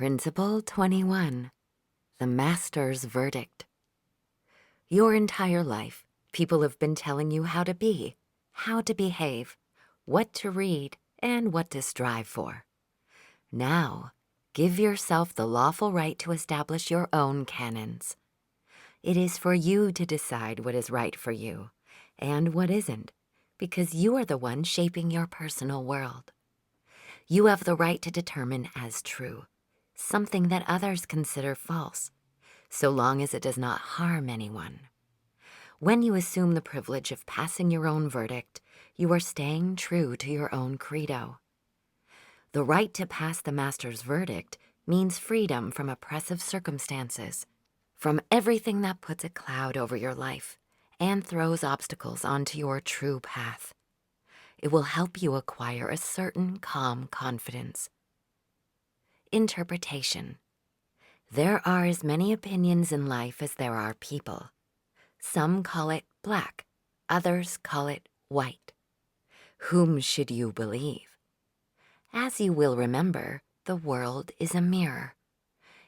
Principle 21. The Master's Verdict. Your entire life, people have been telling you how to be, how to behave, what to read, and what to strive for. Now, give yourself the lawful right to establish your own canons. It is for you to decide what is right for you and what isn't, because you are the one shaping your personal world. You have the right to determine as true something that others consider false, so long as it does not harm anyone. When you assume the privilege of passing your own verdict, you are staying true to your own credo. The right to pass the Master's verdict means freedom from oppressive circumstances, from everything that puts a cloud over your life and throws obstacles onto your true path. It will help you acquire a certain calm confidence. Interpretation. There are as many opinions in life as there are people. Some call it black, others call it white. Whom should you believe? As you will remember, the world is a mirror.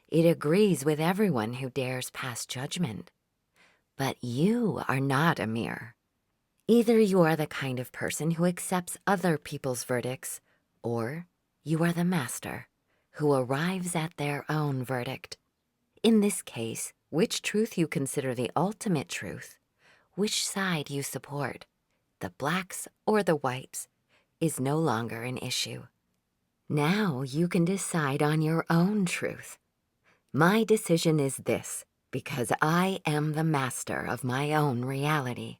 It agrees with everyone who dares pass judgment. But you are not a mirror. Either you are the kind of person who accepts other people's verdicts, or you are the master who arrives at their own verdict. In this case, which truth you consider the ultimate truth, which side you support, the blacks or the whites, is no longer an issue. Now you can decide on your own truth. My decision is this, because I am the master of my own reality.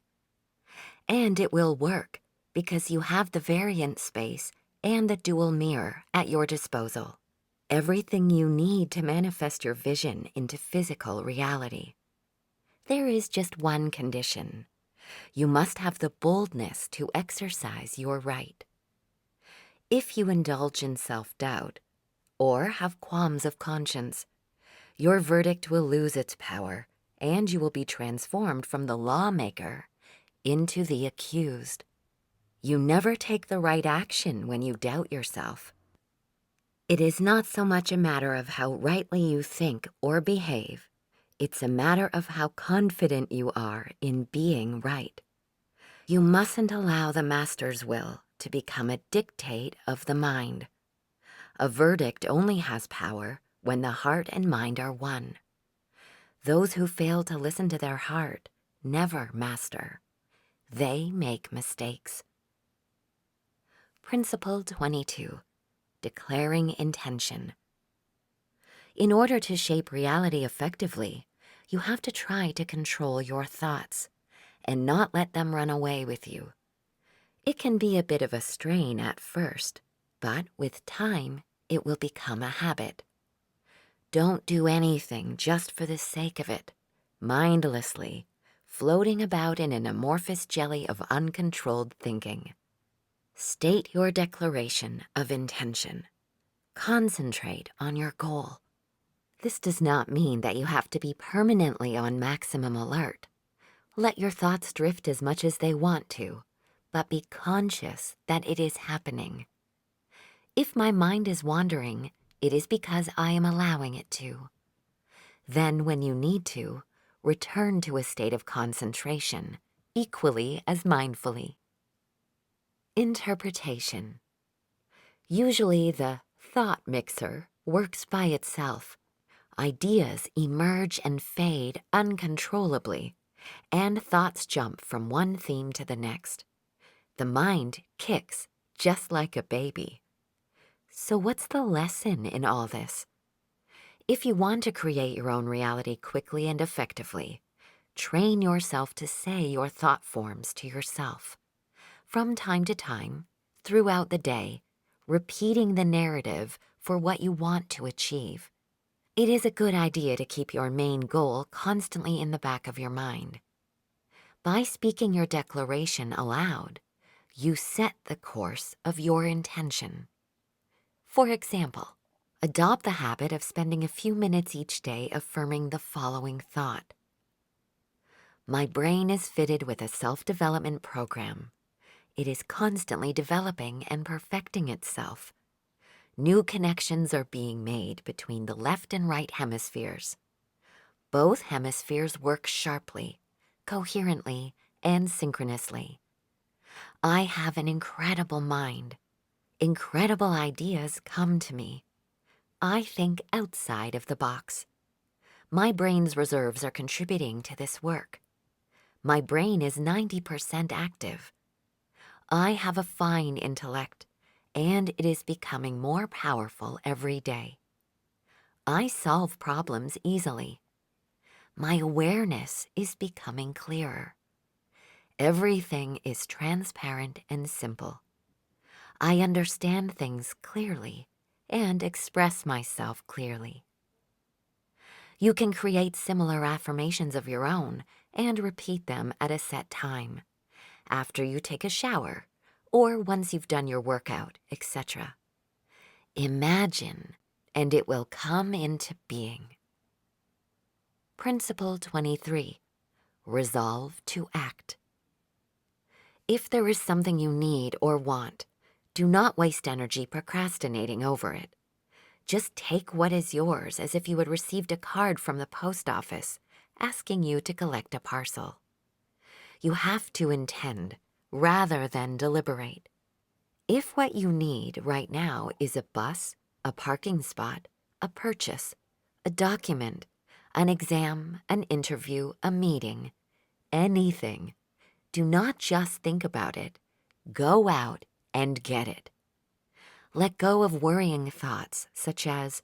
And it will work because you have the variant space and the dual mirror at your disposal. Everything you need to manifest your vision into physical reality. There is just one condition. You must have the boldness to exercise your right. If you indulge in self-doubt or have qualms of conscience, your verdict will lose its power and you will be transformed from the lawmaker into the accused. You never take the right action when you doubt yourself. It is not so much a matter of how rightly you think or behave. It's a matter of how confident you are in being right. You mustn't allow the master's will to become a dictate of the mind. A verdict only has power when the heart and mind are one. Those who fail to listen to their heart never master. They make mistakes. Principle 22. Declaring intention. In order to shape reality effectively, you have to try to control your thoughts and not let them run away with you. It can be a bit of a strain at first, but with time, it will become a habit. Don't do anything just for the sake of it, mindlessly, floating about in an amorphous jelly of uncontrolled thinking. State your declaration of intention. Concentrate on your goal. This does not mean that you have to be permanently on maximum alert. Let your thoughts drift as much as they want to, but be conscious that it is happening. If my mind is wandering, it is because I am allowing it to. Then, when you need to, return to a state of concentration, equally as mindfully. Interpretation. Usually the thought mixer works by itself. Ideas emerge and fade uncontrollably, and thoughts jump from one theme to the next. The mind kicks just like a baby. So what's the lesson in all this? If you want to create your own reality quickly and effectively, train yourself to say your thought forms to yourself. From time to time, throughout the day, repeating the narrative for what you want to achieve. It is a good idea to keep your main goal constantly in the back of your mind. By speaking your declaration aloud, you set the course of your intention. For example, adopt the habit of spending a few minutes each day affirming the following thought. My brain is fitted with a self-development program. It is constantly developing and perfecting itself. New connections are being made between the left and right hemispheres. Both hemispheres work sharply, coherently, and synchronously. I have an incredible mind. Incredible ideas come to me. I think outside of the box. My brain's reserves are contributing to this work. My brain is 90% active. I have a fine intellect, and it is becoming more powerful every day. I solve problems easily. My awareness is becoming clearer. Everything is transparent and simple. I understand things clearly and express myself clearly. You can create similar affirmations of your own and repeat them at a set time, after you take a shower, or once you've done your workout, etc. Imagine, and it will come into being. Principle 23. Resolve to act. If there is something you need or want, do not waste energy procrastinating over it. Just take what is yours as if you had received a card from the post office asking you to collect a parcel. You have to intend rather than deliberate. If what you need right now is a bus, a parking spot, a purchase, a document, an exam, an interview, a meeting, anything, do not just think about it. Go out and get it. Let go of worrying thoughts such as,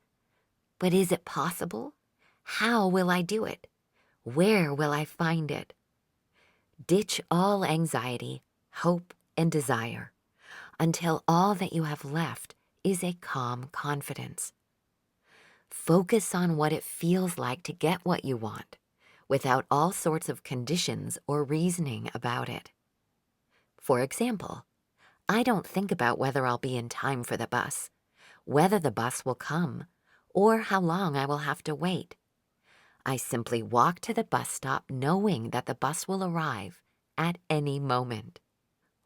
but is it possible? How will I do it? Where will I find it? Ditch all anxiety, hope, and desire until all that you have left is a calm confidence. Focus on what it feels like to get what you want, without all sorts of conditions or reasoning about it. For example, I don't think about whether I'll be in time for the bus, whether the bus will come, or how long I will have to wait. I simply walk to the bus stop knowing that the bus will arrive at any moment.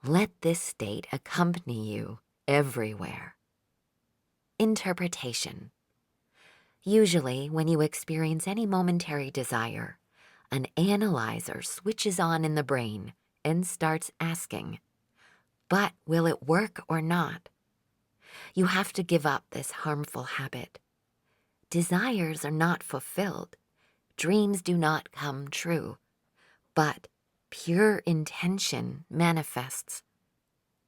Let this state accompany you everywhere. Interpretation. Usually, when you experience any momentary desire, an analyzer switches on in the brain and starts asking, but will it work or not? You have to give up this harmful habit. Desires are not fulfilled. Dreams do not come true. But pure intention manifests.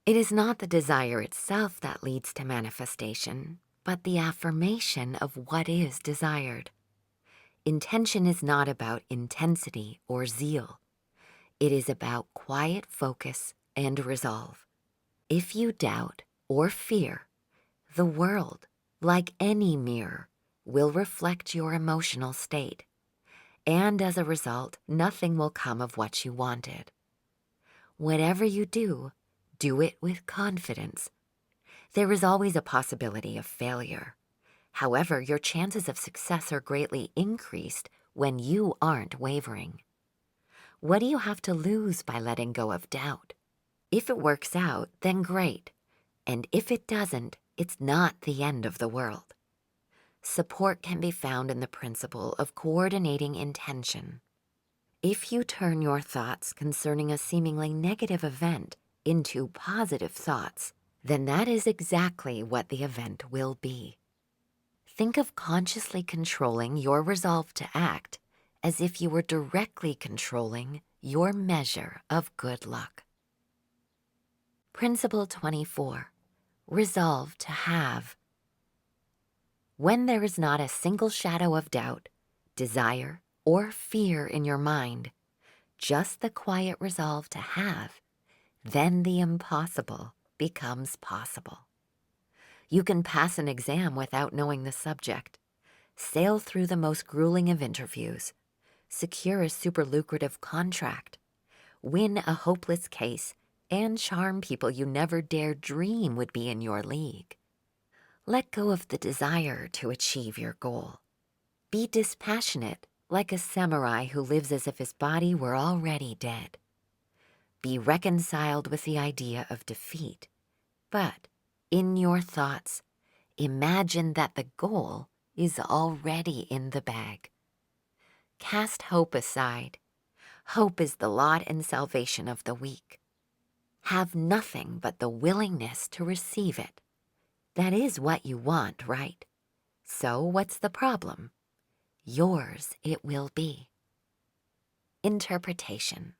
It is not the desire itself that leads to manifestation, but the affirmation of what is desired. Intention is not about intensity or zeal. It is about quiet focus and resolve. If you doubt or fear, the world, like any mirror, will reflect your emotional state. And as a result, nothing will come of what you wanted. Whatever you do, do it with confidence. There is always a possibility of failure. However, your chances of success are greatly increased when you aren't wavering. What do you have to lose by letting go of doubt? If it works out, then great. And if it doesn't, it's not the end of the world. Support can be found in the principle of coordinating intention. If you turn your thoughts concerning a seemingly negative event into positive thoughts, then that is exactly what the event will be. Think of consciously controlling your resolve to act as if you were directly controlling your measure of good luck. Principle 24. Resolve to have. When there is not a single shadow of doubt, desire, or fear in your mind, just the quiet resolve to have, then the impossible becomes possible. You can pass an exam without knowing the subject, sail through the most grueling of interviews, secure a super lucrative contract, win a hopeless case, and charm people you never dared dream would be in your league. Let go of the desire to achieve your goal. Be dispassionate, like a samurai who lives as if his body were already dead. Be reconciled with the idea of defeat, but in your thoughts, Imagine that the goal is already in the bag. Cast hope aside. Hope is the lot and salvation of the weak. Have nothing but the willingness to receive it. That is what you want, right? So what's the problem? Yours it will be. Interpretation.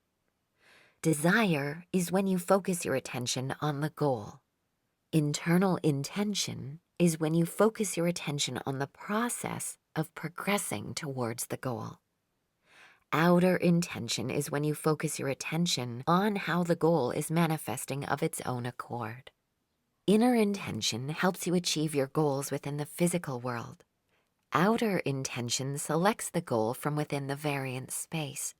Desire is when you focus your attention on the goal. Internal intention is when you focus your attention on the process of progressing towards the goal. Outer intention is when you focus your attention on how the goal is manifesting of its own accord. Inner intention helps you achieve your goals within the physical world. Outer intention selects the goal from within the variant space.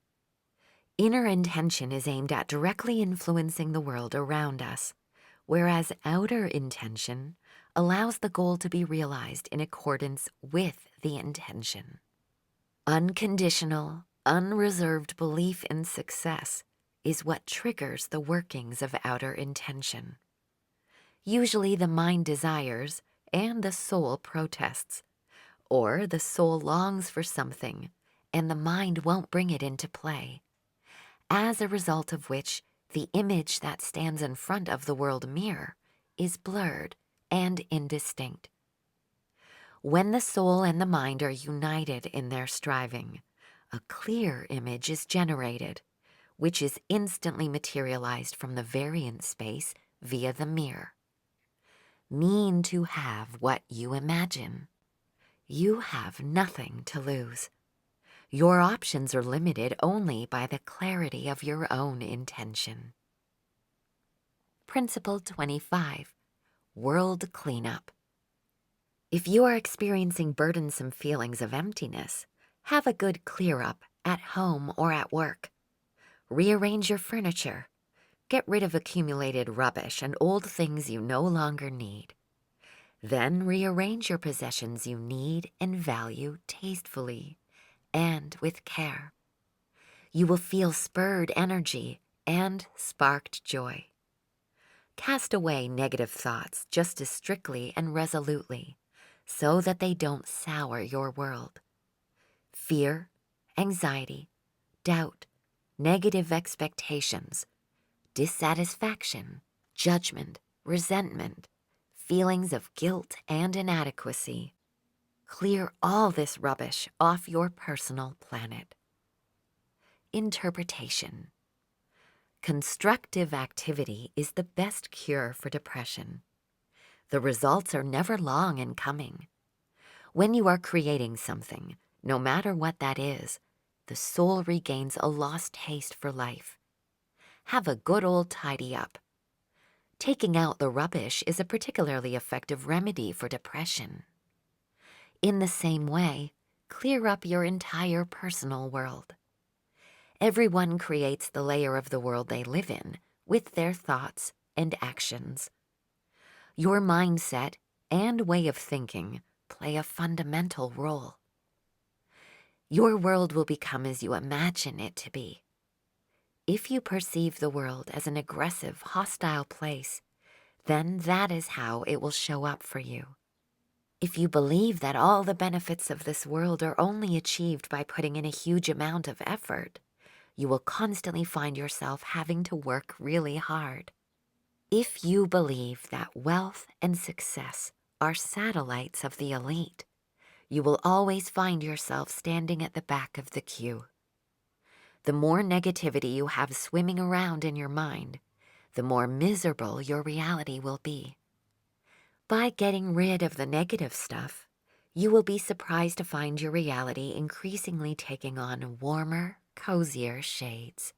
Inner intention is aimed at directly influencing the world around us, whereas outer intention allows the goal to be realized in accordance with the intention. Unconditional, unreserved belief in success is what triggers the workings of outer intention. Usually the mind desires and the soul protests, or the soul longs for something and the mind won't bring it into play, as a result of which the image that stands in front of the world mirror is blurred and indistinct. When the soul and the mind are united in their striving, a clear image is generated, which is instantly materialized from the variant space via the mirror. Mean to have what you imagine. You have nothing to lose. Your options are limited only by the clarity of your own intention. Principle 25. World Cleanup. If you are experiencing burdensome feelings of emptiness, have a good clear-up at home or at work. Rearrange your furniture. Get rid of accumulated rubbish and old things you no longer need. Then rearrange your possessions you need and value tastefully and with care. You will feel spurred energy and sparked joy. Cast away negative thoughts just as strictly and resolutely, so that they don't sour your world. Fear, anxiety, doubt, negative expectations, dissatisfaction, judgment, resentment, feelings of guilt and inadequacy. Clear all this rubbish off your personal planet. Interpretation. Constructive activity is the best cure for depression. The results are never long in coming. When you are creating something, no matter what that is, the soul regains a lost taste for life. Have a good old tidy up. Taking out the rubbish is a particularly effective remedy for depression. In the same way, clear up your entire personal world. Everyone creates the layer of the world they live in with their thoughts and actions. Your mindset and way of thinking play a fundamental role. Your world will become as you imagine it to be. If you perceive the world as an aggressive, hostile place, then that is how it will show up for you. If you believe that all the benefits of this world are only achieved by putting in a huge amount of effort, you will constantly find yourself having to work really hard. If you believe that wealth and success are satellites of the elite, you will always find yourself standing at the back of the queue. The more negativity you have swimming around in your mind, the more miserable your reality will be. By getting rid of the negative stuff, you will be surprised to find your reality increasingly taking on warmer, cozier shades.